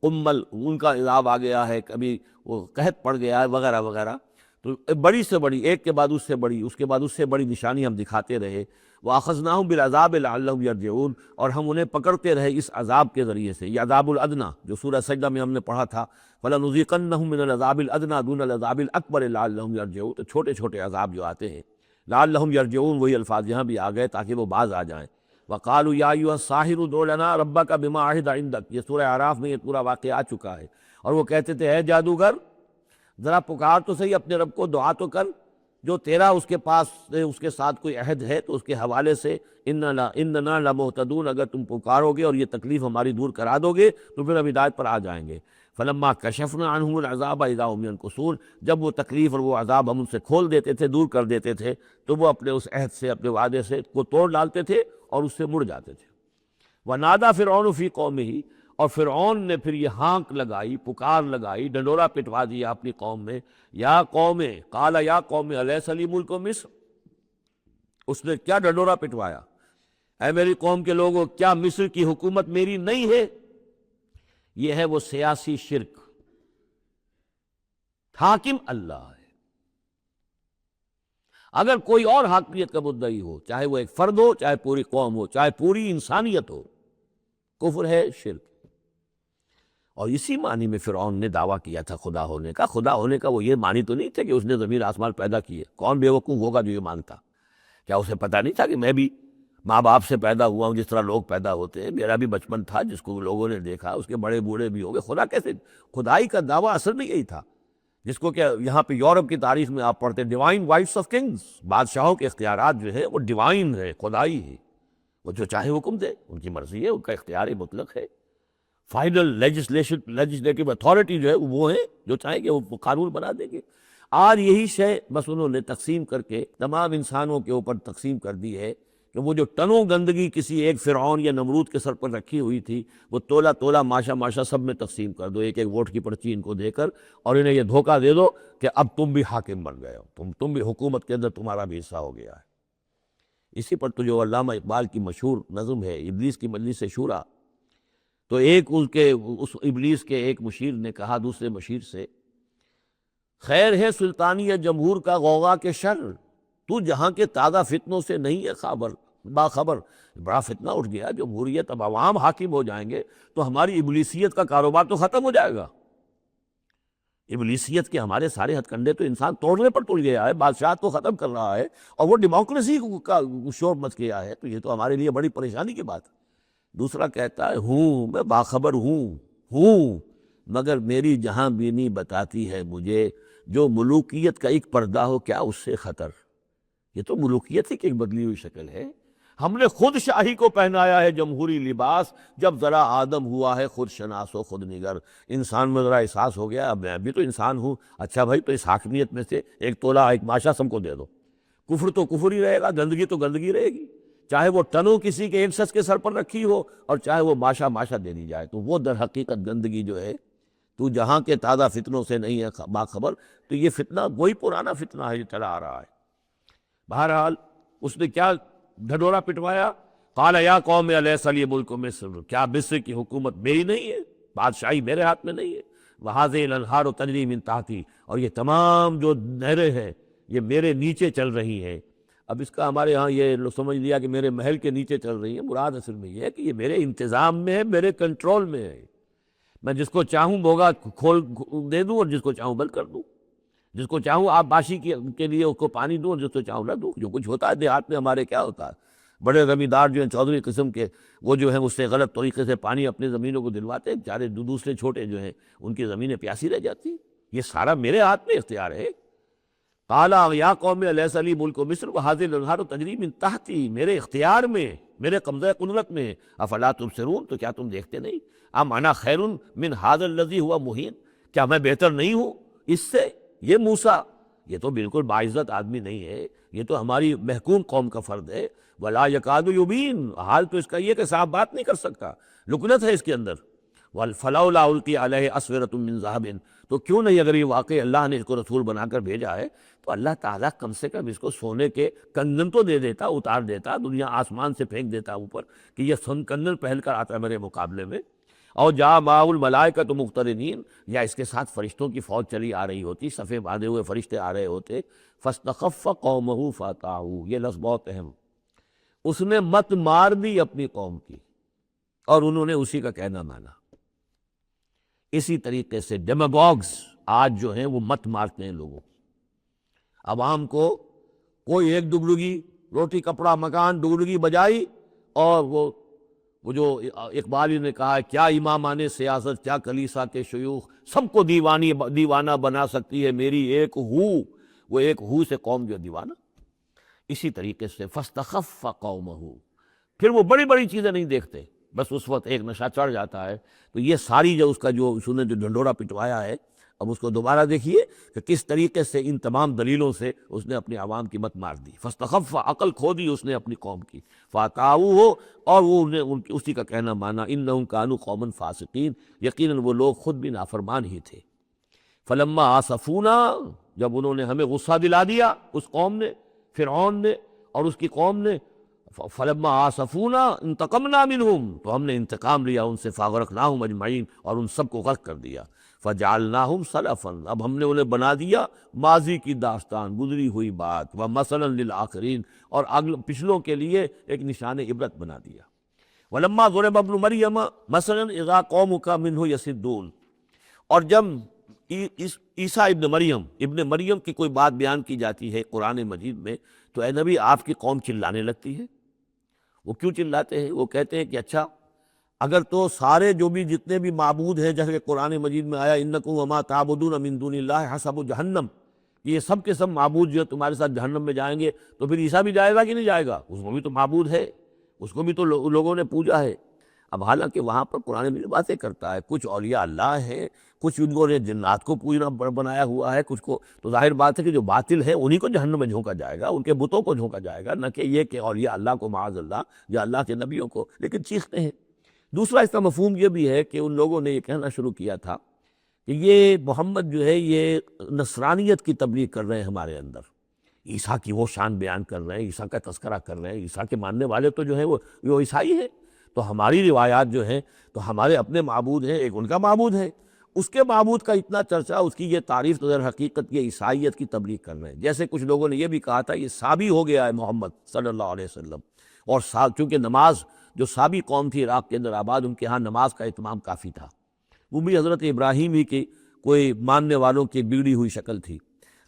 قمل ان کا عذاب آ گیا ہے، کبھی وہ قحط پڑ گیا ہے وغیرہ وغیرہ، تو بڑی سے بڑی ایک کے بعد اس سے بڑی، اس کے بعد اس سے بڑی نشانی ہم دکھاتے رہے۔ وَأَخَذْنَاهُمْ بِالْعَذَابِ لَعَلَّهُمْ يَرْجِعُونَ، اور ہم انہیں پکڑتے رہے اس عذاب کے ذریعے سے، یہ عذاب الادنیٰ جو سورہ سجدہ میں ہم نے پڑھا تھا، فَلَنُذِيقَنَّهُم مِّنَ الْعَذَابِ الْأَدْنَىٰ دُونَ الْعَذَابِ الْأَكْبَرِ لَعَلَّهُمْ يَرْجِعُونَ، تو چھوٹے چھوٹے عذاب جو آتے ہیں لَعَلَّهُمْ يَرْجِعُونَ، وہی الفاظ یہاں بھی آ گئے تاکہ وہ باز آ جائیں۔ وَقَالُوا يَا أَيُّهَا السَّاحِرُ ادْعُ لَنَا رَبَّكَ بِمَا عَهِدَ عِندَكَ، یہ سورہ اعراف میں یہ پورا واقعہ آ چکا ہے، اور وہ کہتے تھے اے جادوگر ذرا پکار تو صحیح اپنے رب کو، دعا تو کر جو تیرا اس کے پاس اس کے ساتھ کوئی عہد ہے تو اس کے حوالے سے اننا لمہتدون، اگر تم پکارو گے اور یہ تکلیف ہماری دور کرا دو گے تو پھر ہم ہدایت پر آ جائیں گے۔ فلما کشفنا عنہم العذاب اذا هم ينکثون، جب وہ تکلیف اور وہ عذاب ہم ان سے کھول دیتے تھے، دور کر دیتے تھے، تو وہ اپنے اس عہد سے، اپنے وعدے سے کو توڑ ڈالتے تھے اور اس سے مڑ جاتے تھے۔ ونادى فرعون فی قومہ، اور فرعون نے پھر یہ ہانک لگائی، پکار لگائی، ڈنڈورا پٹوا دیا اپنی قوم میں، یا قوم، قال یا قوم الیس لی ملک مصر، اس نے کیا ڈنڈورا پٹوایا، اے میری قوم کے لوگوں کیا مصر کی حکومت میری نہیں ہے؟ یہ ہے وہ سیاسی شرک، حاکم اللہ ہے۔ اگر کوئی اور حاکمیت کا مدعی ہو، چاہے وہ ایک فرد ہو، چاہے پوری قوم ہو، چاہے پوری انسانیت ہو، کفر ہے، شرک۔ اور اسی معنی میں فرعون نے دعویٰ کیا تھا خدا ہونے کا۔ خدا ہونے کا وہ یہ معنی تو نہیں تھا کہ اس نے زمین آسمان پیدا کیے، کون بیوقوف ہوگا جو یہ مانتا؟ کیا اسے پتہ نہیں تھا کہ میں بھی ماں باپ سے پیدا ہوا ہوں جس طرح لوگ پیدا ہوتے ہیں، میرا بھی بچپن تھا جس کو لوگوں نے دیکھا، اس کے بڑے بوڑھے بھی ہو گئے، خدا کیسے؟ خدائی کا دعویٰ اصل میں یہی تھا، جس کو کہ یہاں پہ یورپ کی تاریخ میں آپ پڑھتے ہیں ڈیوائن رائٹس آف کنگز، بادشاہوں کے اختیارات جو ہے وہ ڈیوائن ہے، خدائی ہے، وہ جو چاہے حکم دے، ان کی مرضی ہے، ان کا اختیار مطلق ہے۔ فائنل لیجسلیٹو اتھارٹی جو ہے وہ ہیں جو چاہیں گے وہ قانون بنا دیں گے۔ آج یہی شے بس انہوں نے تقسیم کر کے تمام انسانوں کے اوپر تقسیم کر دی ہے کہ وہ جو ٹنوں گندگی کسی ایک فرعون یا نمرود کے سر پر رکھی ہوئی تھی، وہ تولا تولا ماشا ماشا سب میں تقسیم کر دو، ایک ایک ووٹ کی پرچی ان کو دے کر، اور انہیں یہ دھوکہ دے دو کہ اب تم بھی حاکم بن گئے ہو، تم بھی حکومت کے اندر تمہارا بھی حصہ ہو گیا ہے۔ اسی پر تو جو علامہ اقبال کی مشہور نظم ہے ابلیس کی مجلس شورا، تو ایک اس ابلیس کے ایک مشیر نے کہا دوسرے مشیر سے، خیر ہے سلطانی جمہور کا غوغا کے شر، تو جہاں کے تازہ فتنوں سے نہیں ہے باخبر۔ بڑا فتنہ اٹھ گیا، جمہوریت، اب عوام حاکم ہو جائیں گے تو ہماری ابلیسیت کا کاروبار تو ختم ہو جائے گا۔ ابلیسیت کے ہمارے سارے ہتھ کنڈے تو انسان توڑنے پر تل گیا ہے، بادشاہت کو ختم کر رہا ہے، اور وہ ڈیموکریسی کا شور مچ گیا ہے، تو یہ تو ہمارے لیے بڑی پریشانی کی بات ہے۔ دوسرا کہتا ہے میں باخبر ہوں، مگر میری جہاں بینی بتاتی ہے مجھے، جو ملوکیت کا ایک پردہ ہو کیا اس سے خطر۔ یہ تو ملوکیت ہی کی ایک بدلی ہوئی شکل ہے۔ ہم نے خود شاہی کو پہنایا ہے جمہوری لباس، جب ذرا آدم ہوا ہے خود شناس و خود نگر۔ انسان میں ذرا احساس ہو گیا اب میں بھی تو انسان ہوں، اچھا بھائی تو اس حاکمیت میں سے ایک تولا ایک ماشا سب کو دے دو۔ کفر تو کفر ہی رہے گا، گندگی تو گندگی رہے گی، چاہے وہ ٹنوں کسی کے ایک شخص کے سر پر رکھی ہو اور چاہے وہ ماشا ماشا دے دی جائے، تو وہ در حقیقت گندگی جو ہے، تو جہاں کے تازہ فتنوں سے نہیں ہے باخبر، تو یہ فتنہ وہی پرانا فتنہ ہے جو چلا آ رہا ہے۔ بہرحال اس نے کیا ڈھڈورا پٹوایا، قال یا قوم الیس لی ملک مصر، کیا مصر کی حکومت میری نہیں ہے، بادشاہی میرے ہاتھ میں نہیں ہے، وہذہ الانہار تجری من تحتی، اور یہ تمام جو نہریں ہیں یہ میرے نیچے چل رہی ہیں۔ اب اس کا ہمارے ہاں یہ لوگ سمجھ لیا کہ میرے محل کے نیچے چل رہی ہیں، مراد اصل میں یہ ہے کہ یہ میرے انتظام میں ہے، میرے کنٹرول میں ہے، میں جس کو چاہوں بوگا کھول دے دوں اور جس کو چاہوں بند کر دوں، جس کو چاہوں آب باشی کے لیے اس کو پانی دوں اور جس کو چاہوں نہ دوں۔ جو کچھ ہوتا ہے دیہات میں ہمارے کیا ہوتا ہے، بڑے زمیندار جو ہیں چودھری قسم کے، وہ جو ہیں اس سے غلط طریقے سے پانی اپنی زمینوں کو دلواتے ہیں، بیچارے دوسرے چھوٹے جو ہیں ان کی زمینیں پیاسی رہ جاتی ہیں۔ یہ سارا میرے ہاتھ میں اختیار ہے۔ قال یا قوم الیس لی ملک مصر وہذہ الانہار تجری من تحتی، میرے اختیار میں، میرے قبضہ قدرت میں، افلا تبصرون، تو کیا تم دیکھتے نہیں؟ ام انا خیر من ھذا الذی هو مہین، کیا میں بہتر نہیں ہوں اس سے؟ یہ موسیٰ یہ تو بالکل باعزت آدمی نہیں ہے، یہ تو ہماری محکوم قوم کا فرد ہے۔ ولا یکاد یبین، حال تو اس کا یہ کہ صاف بات نہیں کر سکتا، لکنت ہے اس کے اندر۔ فلولا القی علیہ اسورۃ من ذہب، تو کیوں نہیں اگر یہ واقعی اللہ نے اس کو رسول بنا کر بھیجا ہے تو اللہ تعالیٰ کم سے کم اس کو سونے کے کنگن تو دے دیتا، اتار دیتا، دنیا آسمان سے پھینک دیتا اوپر کہ یہ سن کنگن پہن کر آتا ہے میرے مقابلے میں، اور جا معہ الملائکۃ مقترنین، یا اس کے ساتھ فرشتوں کی فوج چلی آ رہی ہوتی، صفے باندھے ہوئے فرشتے آ رہے ہوتے۔ فاستخف قومہ فاطاعوہ، یہ لفظ بہت اہم، اس نے مت مار دی اپنی قوم کی اور انہوں نے اسی کا کہنا مانا۔ اسی طریقے سے ڈیماگوگز آج جو ہیں وہ مت مارتے ہیں لوگوں، عوام کو کوئی ایک ڈگڈگی روٹی کپڑا مکان ڈگڈگی بجائی، اور وہ جو اقبال نے کہا ہے کیا امامان سیاست کیا کلیسا کے شیوخ، سب کو دیوانہ بنا سکتی ہے میری ایک ہو، وہ ایک ہو سے قوم جو دیوانہ۔ اسی طریقے سے فاستخف قومہ، پھر وہ بڑی بڑی چیزیں نہیں دیکھتے، بس اس وقت ایک نشہ چڑھ جاتا ہے۔ تو یہ ساری جو اس کا جو اس نے جو ڈھنڈورا پٹوایا ہے، اب اس کو دوبارہ دیکھیے کہ کس طریقے سے ان تمام دلیلوں سے اس نے اپنی عوام کی مت مار دی۔ فاستخف، عقل کھو دی اس نے اپنی قوم کی، فاطاعوہ، اور وہ انہیں اسی کا کہنا مانا، انہم کانوا قوما فاسقین، یقیناً وہ لوگ خود بھی نافرمان ہی تھے۔ فلما آسفونا، جب انہوں نے ہمیں غصہ دلا دیا، اس قوم نے، فرعون نے اور اس کی قوم نے، فلما آسفونا انتقمنا منہم، تو ہم نے انتقام لیا ان سے، فاغرقناہم اجمعین، اور ان سب کو غرق کر دیا۔ فجعلناہم سلفا، اب ہم نے انہیں بنا دیا ماضی کی داستان، گزری ہوئی بات، ومثلا للآخرین، اور پچھلوں کے لیے ایک نشان عبرت بنا دیا۔ ولما ضرب ابن مریم مثلا اذا قومک منہ یصدون، اور جب عیسیٰ ابن مریم کی کوئی بات بیان کی جاتی ہے قرآن مجید میں، تو اے نبی آپ کی قوم چلانے لگتی ہے۔ وہ کیوں چلاتے ہیں؟ وہ کہتے ہیں کہ اچھا اگر تو سارے جو بھی جتنے بھی معبود ہیں، جیسے کہ قرآن مجید میں آیا انکم وما تعبدون من دون اللہ حسب جہنم، یہ سب کے سب معبود جو تمہارے ساتھ جہنم میں جائیں گے، تو پھر عیسیٰ بھی جائے گا کہ نہیں جائے گا؟ اس کو بھی تو معبود ہے، اس کو بھی تو لوگوں نے پوجا ہے۔ اب حالانکہ وہاں پر قرآن مجید باتیں کرتا ہے، کچھ اولیاء اللہ ہیں، کچھ ان کو نے جنات کو پوجنا بنایا ہوا ہے، کچھ کو، تو ظاہر بات ہے کہ جو باطل ہے انہی کو جہنم میں جھونکا جائے گا، ان کے بتوں کو جھونکا جائے گا، نہ کہ یہ کہ اولیاء اللہ کو معاذ اللہ یا اللہ کے نبیوں کو، لیکن چیختے ہیں۔ دوسرا اس کا مفہوم یہ بھی ہے کہ ان لوگوں نے یہ کہنا شروع کیا تھا کہ یہ محمد جو ہے یہ نصرانیت کی تبلیغ کر رہے ہیں ہمارے اندر، عیسیٰ کی وہ شان بیان کر رہے ہیں، عیسیٰ کا تذکرہ کر رہے ہیں، عیسیٰ کے ماننے والے تو جو ہیں وہ عیسائی ہیں، تو ہماری روایات جو ہیں تو ہمارے اپنے معبود ہیں، ایک ان کا معبود ہے، اس کے معبود کا اتنا چرچا، اس کی یہ تعریف، تو در حقیقت یہ عیسائیت کی تبلیغ کر رہے ہیں۔ جیسے کچھ لوگوں نے یہ بھی کہا تھا یہ سابی ہو گیا ہے محمد صلی اللہ علیہ وسلم، اور چونکہ نماز جو سابی قوم تھی عراق کے اندر آباد، ان کے ہاں نماز کا اہتمام کافی تھا، وہ بھی حضرت ابراہیم ہی کی کوئی ماننے والوں کی بگڑی ہوئی شکل تھی،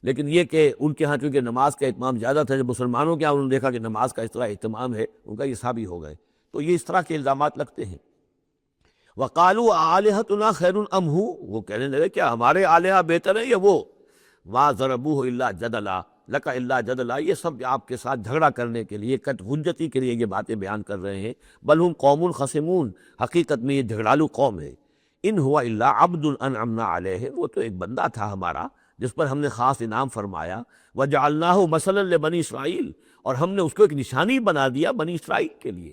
لیکن یہ کہ ان کے ہاں چونکہ نماز کا اہتمام زیادہ تھا، جب مسلمانوں کے ہاں انہوں نے دیکھا کہ نماز کا اس طرح اہتمام ہے، ان کا یہ سابی ہو گئے، تو یہ اس طرح کے الزامات لگتے ہیں۔ وَقَالُوا أَآلِهَتُنَا خَيْرٌ أَمْ هُوَ، وہ کہنے لگے کیا ہمارے آلہہ بہتر ہیں یا وہ؟ مَا ضَرَبُوهُ إِلَّا جَدَلًا لَكَ إِلَّا جَدَلًا، یہ سب آپ کے ساتھ جھگڑا کرنے کے لیے، کٹ حجتی کے لیے یہ باتیں بیان کر رہے ہیں۔ بل ہم قوم خصمون، حقیقت میں یہ جھگڑالو قوم ہے۔ ان ہوا الا عبد انعمنا علیہ، وہ تو ایک بندہ تھا ہمارا جس پر ہم نے خاص انعام فرمایا، وجعلناہ مثلا لبنی اسرائیل، اور ہم نے اس کو ایک نشانی بنا دیا بنی اسرائیل کے لیے،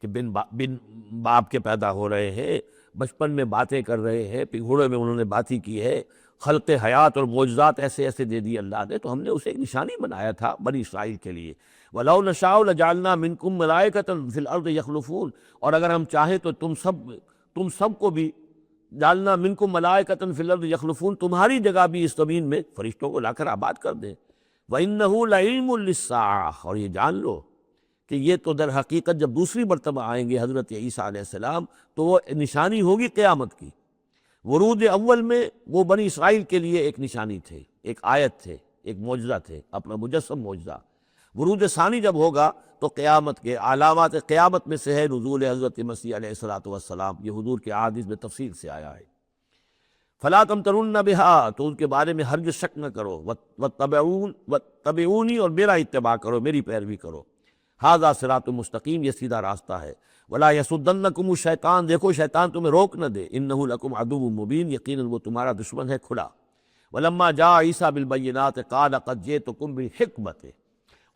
کہ بن باپ کے پیدا ہو رہے ہیں، بچپن میں باتیں کر رہے ہیں، پگھوڑے میں انہوں نے باتیں کی ہے، خلق حیات اور معجزات ایسے ایسے دے دی اللہ نے، تو ہم نے اسے ایک نشانی بنایا تھا بنی اسرائیل کے لیے۔ وَلَوْ نَشَاءُ لَجَعَلْنَا مِنْكُمْ مَلَائِكَةً فِي الْأَرْضِ يَخْلُفُونَ، اور اگر ہم چاہیں تو تم سب کو بھی جعلنا منکم ملائکۃ فی الارض یخلفون، تمہاری جگہ بھی اس زمین میں فرشتوں کو لا کر آباد کر دیں۔ وَإِنَّهُ لَعِلْمٌ لِلسَّاعَةِ، اور یہ جان لو کہ یہ تو در حقیقت جب دوسری مرتبہ آئیں گے حضرت عیسیٰ علیہ السلام تو وہ نشانی ہوگی قیامت کی۔ ورود اول میں وہ بنی اسرائیل کے لیے ایک نشانی تھے، ایک آیت تھے، ایک معجزہ تھے، اپنا مجسم معجزہ۔ ورود ثانی جب ہوگا تو قیامت کے علامات قیامت میں سے ہے نزول حضرت مسیح علیہ السلام، یہ حضور کے احادیث میں تفصیل سے آیا ہے۔ فلا تمترن بہا، تو ان کے بارے میں ہرگز شک نہ کرو، واتبعونی، اور میرا اتباع کرو، میری پیروی کرو۔ ھذا صراط مستقیم، یہ سیدھا راستہ ہے۔ ولا یصدنکم الشیطان، دیکھو شیطان تمہیں روک نہ دے، انہ لکم عدو مبین، یقیناً وہ تمہارا دشمن ہے کھلا۔ ولما جاء عیسیٰ بالبینات قال قد جئتکم بالحکمت،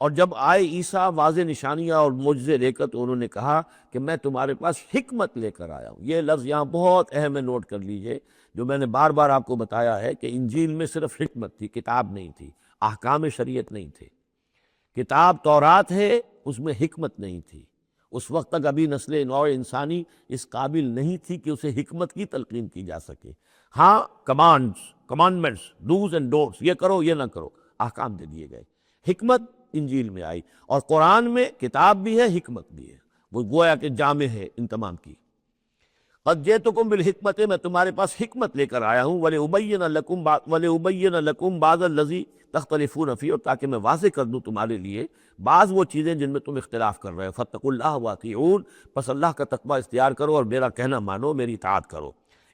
اور جب آئے عیسیٰ واضح نشانیاں اور معجزے لے کر تو انہوں نے کہا کہ میں تمہارے پاس حکمت لے کر آیا ہوں۔ یہ لفظ یہاں بہت اہم ہے، نوٹ کر لیجئے، جو میں نے بار بار آپ کو بتایا ہے کہ انجیل میں صرف حکمت تھی، کتاب نہیں تھی، احکام شریعت نہیں تھے۔ کتاب تورات ہے، اس میں حکمت نہیں تھی، اس وقت تک ابھی نسل نوع انسانی اس قابل نہیں تھی کہ اسے حکمت کی تلقین کی جا سکے۔ ہاں کمانڈمنٹس، ڈوز اینڈ ڈونٹس، یہ کرو یہ نہ کرو، احکام دے دیے گئے۔ حکمت انجیل میں آئی، اور قرآن میں کتاب بھی ہے، حکمت بھی ہے، وہ گویا کہ جامع ہے ان تمام کی۔ قد جئتکم بالحکمت، میں تمہارے پاس حکمت لے کر آیا ہوں، وَلِأُبَيِّنَ لَكُمْ بَعْضَ الَّذِي تَخْتَلِفُونَ فِيهِ، اور تاکہ میں واضح کر دوں تمہارے لیے بعض وہ چیزیں جن میں تم اختلاف کر رہے ہو۔ فَاتَّقُوا اللَّهَ وَأَطِیعُونِ، پس اللہ کا تقوی اختیار کرو اور میرا کہنا مانو، میری اطاعت کرو۔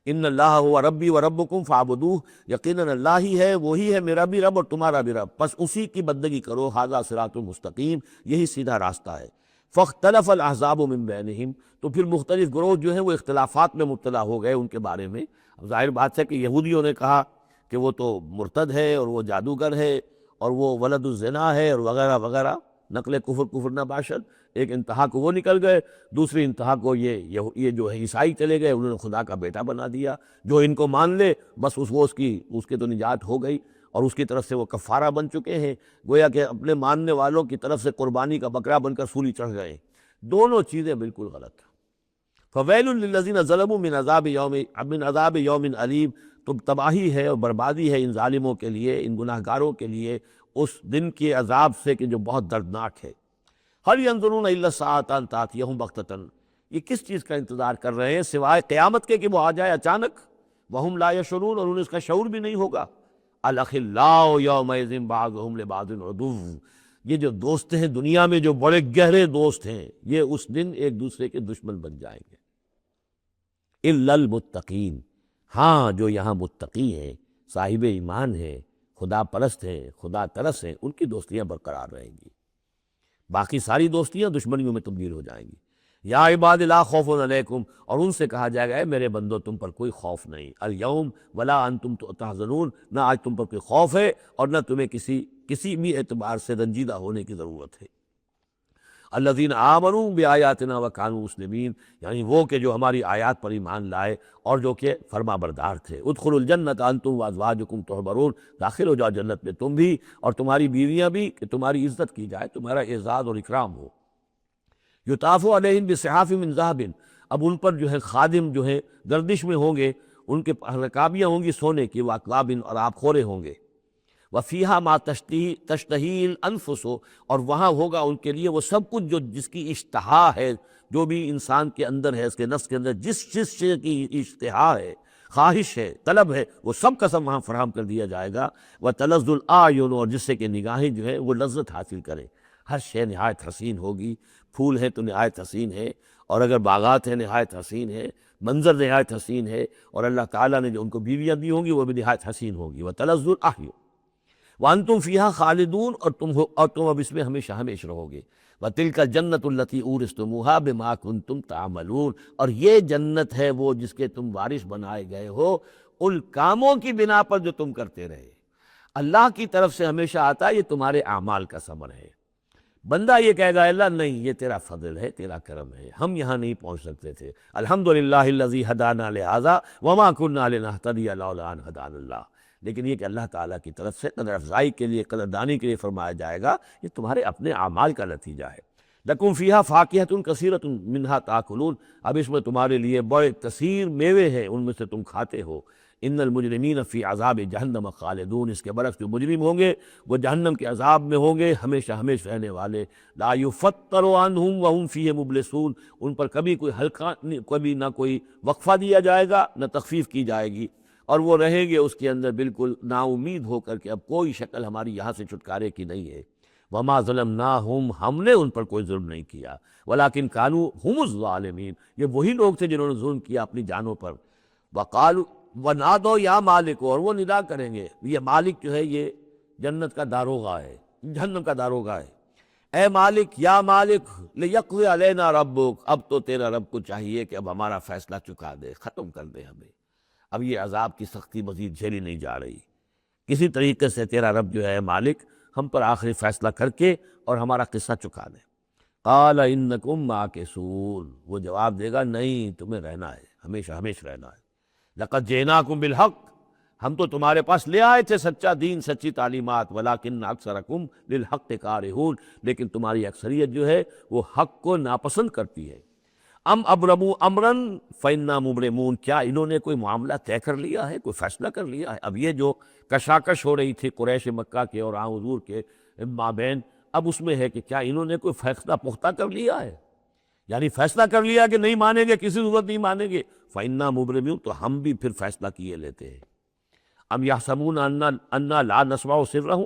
ان اللہ هو ربی وربکم فاعبدوہ، یقیناً اللہ ہی ہے، وہی ہے میرا بھی رب اور تمہارا بھی رب، پس اسی کی بندگی کرو۔ ھذا صراط مستقیم، یہی سیدھا راستہ ہے۔ فاختلف الاحزاب من بینہم، تو پھر مختلف گروہ جو ہیں وہ اختلافات میں مبتلا ہو گئے ان کے بارے میں۔ اب ظاہر بات ہے کہ یہودیوں نے کہا کہ وہ تو مرتد ہے اور وہ جادوگر ہے اور وہ ولد الزنا ہے اور وغیرہ وغیرہ، نقل کفر نہ باشد۔ ایک انتہا کو وہ نکل گئے، دوسری انتہا کو یہ جو ہے عیسائی چلے گئے، انہوں نے خدا کا بیٹا بنا دیا، جو ان کو مان لے بس اس کے تو نجات ہو گئی، اور اس کی طرف سے وہ کفارہ بن چکے ہیں، گویا کہ اپنے ماننے والوں کی طرف سے قربانی کا بکرا بن کر سولی چڑھ گئے۔ دونوں چیزیں بالکل غلط۔ فویل للذین ظلموا من عذاب یوم علیم، تو تباہی ہے اور بربادی ہے ان ظالموں کے لیے، ان گناہ گاروں کے لیے اس دن کے عذاب سے کہ جو بہت دردناک ہے۔ هل ينظرون الا الساعة ان تأتيهم بغتة، یہ کس چیز کا انتظار کر رہے ہیں سوائے قیامت کے کہ وہ آ جائے اچانک۔ وهم لا يشعرون، اور انہیں اس کا شعور بھی نہیں ہوگا۔ الاخلاء یومئذ بعضهم لبعض عدو، یہ جو دوست ہیں دنیا میں جو بڑے گہرے دوست ہیں، یہ اس دن ایک دوسرے کے دشمن بن جائیں گے۔ الا المتقین، ہاں جو یہاں متقی ہیں، صاحب ایمان ہیں، خدا پرست ہیں، خدا ترس ہیں، ان کی دوستیاں برقرار رہیں گی، باقی ساری دوستیاں دشمنیوں میں تبدیل ہو جائیں گی۔ یا عباد لا خوف علیکم، اور ان سے کہا جائے گا اے میرے بندو تم پر کوئی خوف نہیں، الیوم ولا انتم تحزنون، نہ آج تم پر کوئی خوف ہے اور نہ تمہیں کسی بھی اعتبار سے رنجیدہ ہونے کی ضرورت ہے۔ الذین آمنوا بآیاتنا وکانوا مسلمین، یعنی وہ کہ جو ہماری آیات پر ایمان لائے اور جو کہ فرما بردار تھے۔ ادخلوا الجنۃ انتم وازواجکم تحبرون، داخل ہو جاؤ جنت میں تم بھی اور تمہاری بیویاں بھی، کہ تمہاری عزت کی جائے، تمہارا اعزاز اور اکرام ہو۔ یطاف علیہم بصحاف من ذہب، اب ان پر جو ہے خادم جو ہے گردش میں ہوں گے، ان کے رکابیاں ہوں گی سونے کی، واکواب، اور آب خورے ہوں گے۔ وفیہا ما تشتہی الانفس، اور وہاں ہوگا ان کے لیے وہ سب کچھ جو جس کی اشتہا ہے، جو بھی انسان کے اندر ہے، اس کے نفس کے اندر جس چیز کی اشتہا ہے، خواہش ہے، طلب ہے، وہ سب کا سب وہاں فراہم کر دیا جائے گا۔ وتلذ الاعین، اور جس سے کہ نگاہیں جو ہے وہ لذت حاصل کریں۔ ہر شے نہایت حسین ہوگی، پھول ہے تو نہایت حسین ہے، اور اگر باغات ہیں نہایت حسین ہے، منظر نہایت حسین ہے، اور اللہ تعالیٰ نے جو ان کو بیویاں دی ہوں گی وہ بھی نہایت حسین ہوگی۔ وتلذ الاعین وانتم فیہا خالدون، اور تم اب اس میں ہمیشہ ہمیشہ رہو گے۔ وتلک الجنۃ التی اورثتموہا بما کنتم تعملون، اور یہ جنت ہے وہ جس کے تم وارث بنائے گئے ہو ان کاموں کی بنا پر جو تم کرتے رہے۔ اللہ کی طرف سے ہمیشہ آتا ہے یہ تمہارے اعمال کا ثمر ہے۔ بندہ یہ کہے گا اللہ نہیں، یہ تیرا فضل ہے، تیرا کرم ہے، ہم یہاں نہیں پہنچ سکتے تھے، الحمدللہ الذی ہدانا لہذا وما کننا لنہتدی لولا ان ہدانا اللہ، لیکن یہ کہ اللہ تعالیٰ کی طرف سے قدر افزائی کے لیے، قدردانی کے لیے فرمایا جائے گا یہ تمہارے اپنے اعمال کا نتیجہ ہے۔ لکم فیہا فاکہۃ کثیرۃ منہا تاکلون، اب اس میں تمہارے لیے بڑے کثیر میوے ہیں، ان میں سے تم کھاتے ہو۔ ان المجرمین فی عذاب جہنم خالدون، اس کے برعکس جو مجرم ہوں گے وہ جہنم کے عذاب میں ہوں گے ہمیشہ ہمیشہ رہنے والے۔ لا یفتر عنہم وہم فیہ مبلسون، ان پر کبھی کوئی ہلکا، کبھی نہ کوئی وقفہ دیا جائے گا نہ تخفیف کی جائے گی، اور وہ رہیں گے اس کے اندر بالکل نا امید ہو کر کہ اب کوئی شکل ہماری یہاں سے چھٹکارے کی نہیں ہے۔ وما ظلمناہم، ہم نے ان پر کوئی ظلم نہیں کیا، ولیکن کانوا ہم الظالمین، یہ وہی لوگ تھے جنہوں نے ظلم کیا اپنی جانوں پر۔ وقالوا ونادوا یا مالک، اور وہ ندا کریں گے، یہ مالک جو ہے یہ جنت کا داروغہ ہے، جہنم کا داروغہ ہے، اے مالک یا مالک لیقضی علینا ربک، اب تو تیرا رب کو چاہیے کہ اب ہمارا فیصلہ چکا دے، ختم کر دے ہمیں، اب یہ عذاب کی سختی مزید جھیلی نہیں جا رہی، کسی طریقے سے تیرا رب جو ہے مالک ہم پر آخری فیصلہ کر کے اور ہمارا قصہ چکا دے۔ قال انکم ماکثون، وہ جواب دے گا نہیں، تمہیں رہنا ہے، ہمیشہ ہمیشہ رہنا ہے۔ لقد جئناکم بالحق، ہم تو تمہارے پاس لے آئے تھے سچا دین، سچی تعلیمات، ولکن اکثرکم للحق کارہون، لیکن تمہاری اکثریت جو ہے وہ حق کو ناپسند کرتی ہے۔ ام ابرموا امرا فانا مبرمون، کیا انہوں نے کوئی معاملہ طے کر لیا ہے، کوئی فیصلہ کر لیا ہے؟ اب یہ جو کشاکش ہو رہی تھی قریش مکہ کے اور حضور کے مابین، اب اس میں ہے کہ کیا انہوں نے کوئی فیصلہ پختہ کر لیا ہے، یعنی فیصلہ کر لیا کہ نہیں مانیں گے، کسی صورت نہیں مانیں گے، فانا مبرمون، تو ہم بھی پھر فیصلہ کیے لیتے ہیں۔ ام یحسبون انا لا نسمع سرہم،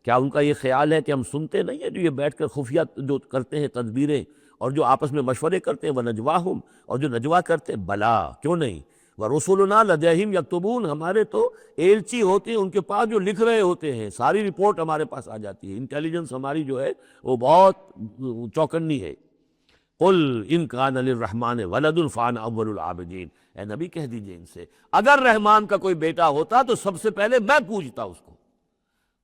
کیا ان کا یہ خیال ہے کہ ہم سنتے نہیں ہیں جو یہ بیٹھ کر خفیہ جو کرتے ہیں تدبیریں اور جو آپس میں مشورے کرتے ہیں، وَنَجْوَاهُمْ، اور جو نجوا کرتے ہیں، بلا کیوں نہیں، وَرُسُلُنَا لَدَيْهِمْ يَكْتُبُونَ، ہمارے تو ایلچی ہوتے ہیں ان کے پاس جو لکھ رہے ہوتے ہیں، ساری رپورٹ ہمارے پاس آ جاتی ہے، انٹیلیجنس ہماری جو ہے وہ بہت چوکنی ہے۔ قل ان کان للرحمن ولد فانا اول العابدین، اے نبی کہہ دیجئے ان سے اگر رحمان کا کوئی بیٹا ہوتا تو سب سے پہلے میں پوجتا اس کو۔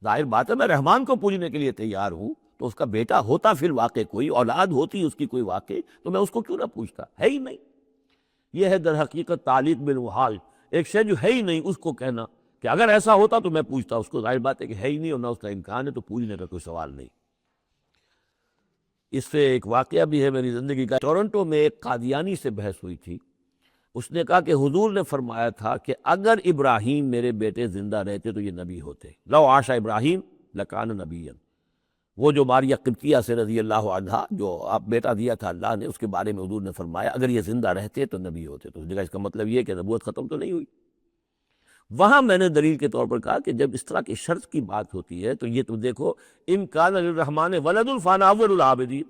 ظاہر بات ہے میں رحمان کو پوجنے کے لیے تیار ہوں، تو اس کا بیٹا ہوتا پھر واقع کوئی اولاد ہوتی اس کی کوئی واقع، تو میں اس کو کیوں نہ پوچھتا، ہے ہی نہیں۔ یہ ہے در حقیقت تعلیق بالمحال، ایک شے جو ہے ہی نہیں اس کو کہنا کہ اگر ایسا ہوتا تو میں پوچھتا اس کو، ظاہر بات ہے کہ ہے ہی نہیں اور نہ اس کا امکان ہے، تو پوجنے کا کوئی سوال نہیں۔ اس سے ایک واقعہ بھی ہے میری زندگی کا۔ ٹورنٹو میں ایک قادیانی سے بحث ہوئی تھی، اس نے کہا کہ حضور نے فرمایا تھا کہ اگر ابراہیم میرے بیٹے زندہ رہتے تو یہ نبی ہوتے، لو عاش ابراہیم لکان نبیا، وہ جو ماریہ قبطیہ سے رضی اللہ عنہا جو آپ بیٹا دیا تھا اللہ نے، اس کے بارے میں حضور نے فرمایا اگر یہ زندہ رہتے تو نبی ہوتے، تو اس جگہ اس کا مطلب یہ کہ نبوت ختم تو نہیں ہوئی۔ وہاں میں نے دلیل کے طور پر کہا کہ جب اس طرح کی شرط کی بات ہوتی ہے تو یہ تو دیکھو، ان کان للرحمن ولد فانا اول العابدین،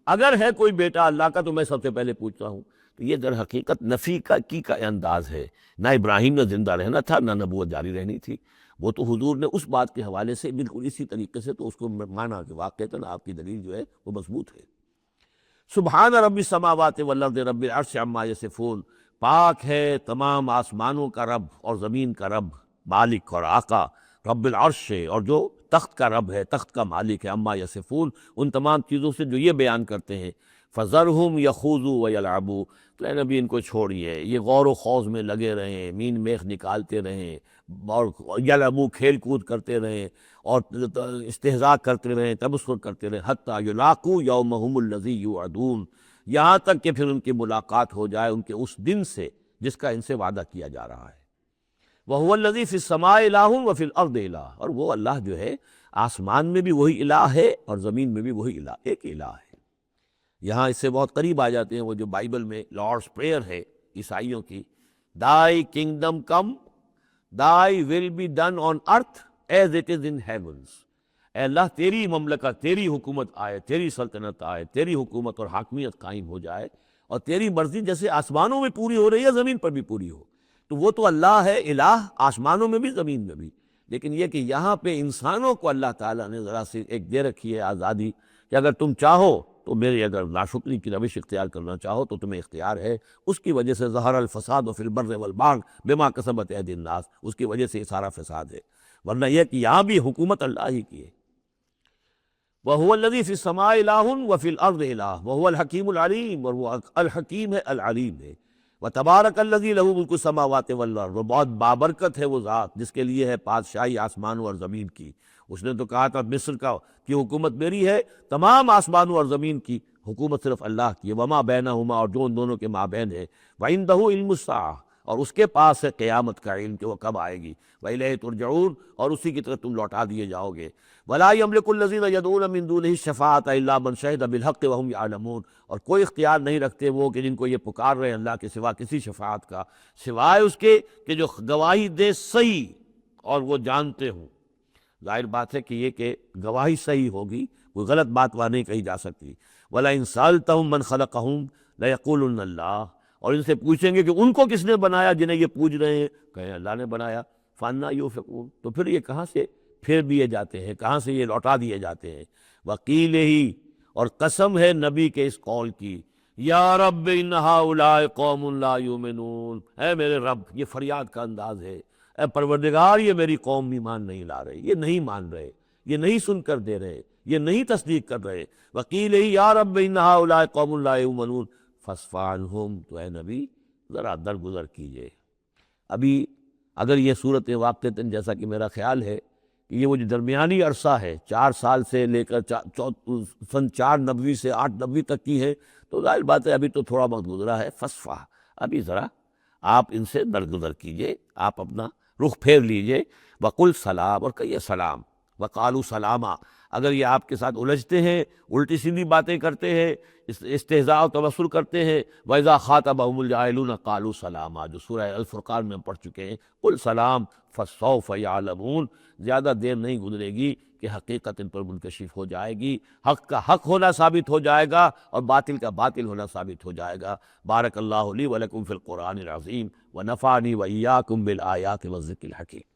اگر ہے کوئی بیٹا اللہ کا تو میں سب سے پہلے پوچھتا ہوں، تو یہ در حقیقت نفی کا انداز ہے، نہ ابراہیم نے زندہ رہنا تھا نہ نبوت جاری رہنی تھی، وہ تو حضور نے اس بات کے حوالے سے بالکل اسی طریقے سے تو اس کو مانا کہ واقعتاً آپ کی دلیل جو ہے وہ مضبوط ہے۔ سبحان رب السماوات والارض رب العرش عما یصفون، پاک ہے تمام آسمانوں کا رب اور زمین کا رب، مالک اور آقا، رب العرش ہے، اور جو تخت کا رب ہے، تخت کا مالک ہے، عما یصفون، ان تمام چیزوں سے جو یہ بیان کرتے ہیں۔ فذرہم یخوضوا ویلعبوا، تو اے نبی ان کو چھوڑیے، یہ غور و خوض میں لگے رہیں، مین میخ نکالتے رہیں، اور یلعبوا کھیل کود کرتے رہیں، اور استہزاء کرتے رہیں، تبصر کرتے رہیں، حتیٰ یلاقوا یومہم الذی یوعدون، یہاں تک کہ پھر ان کی ملاقات ہو جائے ان کے اس دن سے جس کا ان سے وعدہ کیا جا رہا ہے۔ وَهُوَ الَّذِي فِي السَّمَاءِ إِلَٰهٌ وَفِي الْأَرْضِ إِلَٰهٌ، اور وہ اللہ جو ہے آسمان میں بھی وہی الہ ہے اور زمین میں بھی وہی الہ، ایک الہ ہے۔ یہاں اس سے بہت قریب آ جاتے ہیں وہ جو بائبل میں لارڈس پریئر ہے عیسائیوں کی، Thy kingdom come, Thy will be done on earth as it is in heavens۔ اے اللہ تیری مملکت، تیری حکومت آئے، تیری سلطنت آئے، تیری حکومت اور حاکمیت قائم ہو جائے، اور تیری مرضی جیسے آسمانوں میں پوری ہو رہی ہے زمین پر بھی پوری ہو۔ تو وہ تو اللہ ہے الہ، آسمانوں میں بھی زمین میں بھی، لیکن یہ کہ یہاں پہ انسانوں کو اللہ تعالیٰ نے ذرا سی ایک دے رکھی ہے آزادی کہ اگر تم چاہو تو میری اگر ناشکری کی روش اختیار کرنا چاہو تو تمہیں اختیار ہے۔ اس کی وجہ سے ظہر الفساد فی البر والبحر بما کسبت ایدی الناس، اس کی وجہ سے یہ سارا فساد ہے، ورنہ یہ کہ یہاں بھی حکومت اللہ ہی کی ہے۔ وَهُوَ الَّذِي فِي السَّمَاءِ إِلَٰهٌ وَفِي الْأَرْضِ إِلَٰهٌ وَهُوَ الْحَكِيمُ الْعَلِيمُ، اور وہ الحکیم ہے، العلیم ہے۔ وَتَبَارَكَ الَّذِي لَهُ مُلْكُ السَّمَاوَاتِ وَالْأَرْضِ، وہ بہت بابرکت ہے وہ ذات جس کے لیے ہے بادشاہی آسمانوں اور زمین کی۔ اس نے تو کہا تھا مصر کی حکومت میری ہے، تمام آسمانوں اور زمین کی حکومت صرف اللہ کی ہے، وما بینہما، اور جو ان دونوں کے مابین ہے، وعندہ علم الساعہ، اور اس کے پاس ہے قیامت کا علم کہ وہ کب آئے گی، وإلیہ ترجعون، اور اسی کی طرف تم لوٹا دیے جاؤ گے۔ ولا یملک الذین یدعون من دونہ الشفاعۃ الا من شہد بالحق وہم یعلمون، اور کوئی اختیار نہیں رکھتے وہ کہ جن کو یہ پکار رہے ہیں اللہ کے سوا کسی شفاعت کا، سوائے اس کے کہ جو گواہی دے صحیح اور وہ جانتے ہوں۔ ظاہر بات ہے کہ یہ کہ گواہی صحیح ہوگی، کوئی غلط بات وہاں نہیں کہی جا سکتی۔ وَلَئِن سَأَلْتَهُم مَّن خَلَقَهُم لَيَقُولُنَّ اللَّهُ، اور ان سے پوچھیں گے کہ ان کو کس نے بنایا جنہیں یہ پوچھ رہے ہیں، کہیں اللہ نے بنایا۔ فَأَنَّىٰ يُؤْفَكُونَ، تو پھر یہ کہاں سے پھیر دیے جاتے ہیں، کہاں سے یہ لوٹا دیے جاتے ہیں۔ وَقِيلِ ہی، اور قسم ہے نبی کے اس قول کی، یا رب ان ہؤلاء قوم لا یؤمنون، اے میرے رب، یہ فریاد کا انداز ہے، اے پروردگار یہ میری قوم ایمان نہیں لا رہے، یہ نہیں مان رہے، یہ نہیں سن کر دے رہے، یہ نہیں تصدیق کر رہے۔ وقیل ہی یا رب ان ہؤلاء قوم لا یؤمنون فاصفح عنہم، تو اے نبی ذرا درگزر کیجئے۔ ابھی اگر یہ صورت واقعتاً جیسا کہ میرا خیال ہے کہ یہ وہ جو درمیانی عرصہ ہے 4 سال سے لے کر سن 490 سے 890 تک کی ہے، تو ظاہر بات ہے ابھی تو تھوڑا بہت گزرا ہے۔ فاصفح، ابھی ذرا آپ ان سے درگزر کیجئے، آپ اپنا رخ پھیر لیجئے۔ وقل سلام، اور کہیے سلام۔ وقالوا سلاما، اگر یہ آپ کے ساتھ الجھتے ہیں، الٹی سیدھی باتیں کرتے ہیں، استہزاء و تبصر کرتے ہیں، وَإِذَا خَاطَبَهُمُ الْجَاهِلُونَ قَالُوا سَلَامًا، جو سورہ الفرقان میں پڑھ چکے ہیں۔ قل سلام فَسَوْفَ يَعْلَمُونَ، زیادہ دیر نہیں گزرے گی کہ حقیقت ان پر منکشف ہو جائے گی، حق کا حق ہونا ثابت ہو جائے گا اور باطل کا باطل ہونا ثابت ہو جائے گا۔ بارک اللہ لی ولکم فی القرآن العظیم ونفعنی وإیاکم بالآیات والذکر الحکیم۔